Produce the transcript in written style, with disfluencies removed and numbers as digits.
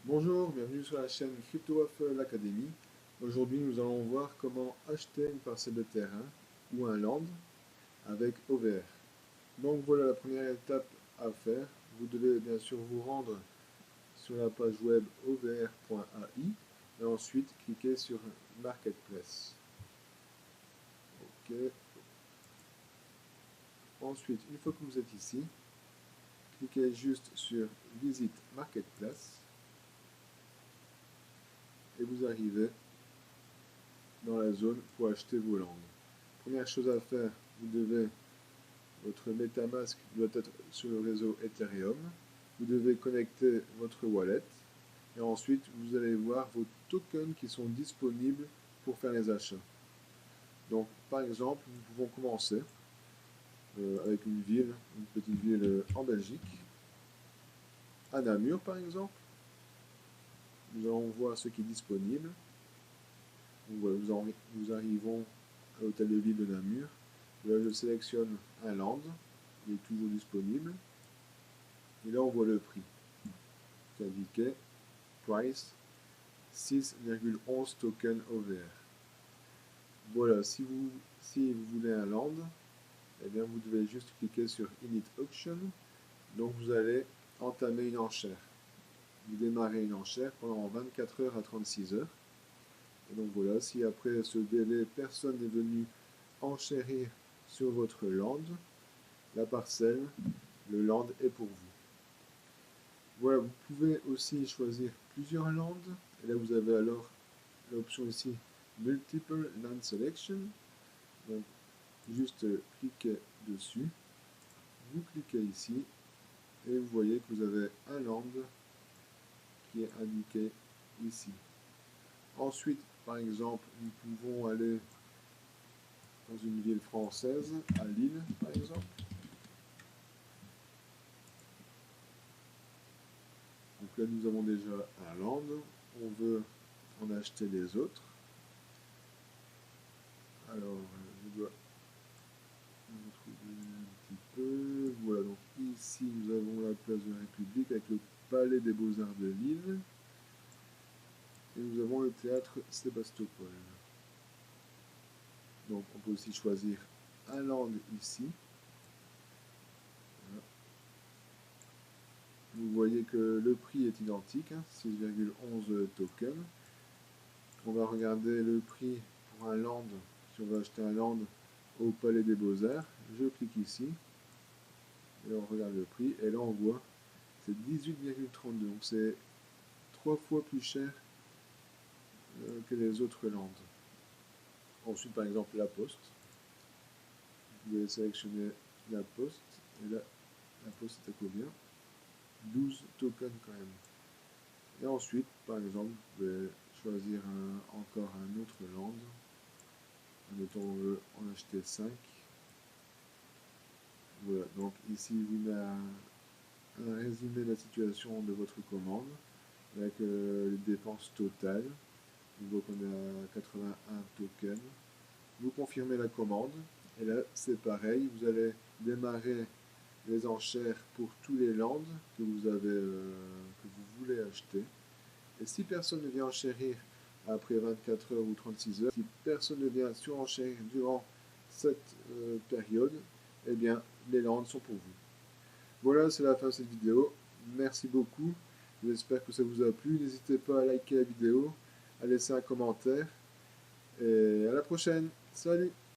Bonjour, bienvenue sur la chaîne CryptoWaffle Academy. Aujourd'hui, nous allons voir comment acheter une parcelle de terrain ou un land avec OVR. Donc voilà la première étape à faire. Vous devez bien sûr vous rendre sur la page web ovr.ai et ensuite cliquer sur Marketplace. Ok. Ensuite, une fois que vous êtes ici, cliquez juste sur Visite Marketplace et vous arrivez dans la zone pour acheter vos landes. Première chose à faire, votre MetaMask doit être sur le réseau Ethereum. Vous devez connecter votre wallet et ensuite vous allez voir vos tokens qui sont disponibles pour faire les achats. Donc par exemple, nous pouvons commencer avec une petite ville en Belgique, à Namur par exemple. Nous allons voir ce qui est disponible. Donc, voilà, nous arrivons à l'hôtel de ville de Namur. Là, je sélectionne un land, il est toujours disponible. Et là, on voit le prix qui est indiqué, price 6,11 tokens OVR. Voilà, si vous voulez un land, eh bien vous devez juste cliquer sur Init Auction. Donc vous allez entamer une enchère. Vous démarrez une enchère pendant 24 heures à 36 heures. Et donc voilà, si après ce délai, personne n'est venu enchérir sur votre land, la parcelle, le land est pour vous. Voilà, vous pouvez aussi choisir plusieurs lands. Et là, vous avez alors l'option ici Multiple Land Selection. Donc, juste cliquez dessus. Vous cliquez ici et vous voyez que vous avez un land qui est indiqué ici. Ensuite, par exemple, nous pouvons aller dans une ville française, à Lille, par exemple. Donc là, nous avons déjà un land. On veut en acheter les autres. Alors, je dois me retrouver un petit peu. Voilà, donc ici, nous avons la place de la République avec le Palais des Beaux-Arts de Lille. Et nous avons le théâtre Sébastopol. Donc, on peut aussi choisir un land ici. Voilà. Vous voyez que le prix est identique, 6,11 tokens. On va regarder le prix pour un land, si on veut acheter un land au Palais des Beaux-Arts. Je clique ici, et là on regarde le prix, et là on voit c'est 18,32, donc c'est 3 fois plus cher que les autres lands. Ensuite par exemple la poste, vous pouvez sélectionner la poste, et là la poste est à combien? 12 tokens quand même. Et ensuite par exemple vous pouvez choisir encore un autre land. Admettons, on veut en acheter 5. Voilà, donc ici, il vous met un résumé de la situation de votre commande avec les dépenses totales. On voit qu'on est à 81 tokens. Vous confirmez la commande et là, c'est pareil. Vous allez démarrer les enchères pour tous les lands que vous voulez acheter. Et si personne ne vient enchérir après 24 heures ou 36 heures, si personne ne vient surenchérir durant cette période, eh bien, les lands sont pour vous. Voilà, c'est la fin de cette vidéo. Merci beaucoup. J'espère que ça vous a plu. N'hésitez pas à liker la vidéo, à laisser un commentaire. Et à la prochaine. Salut!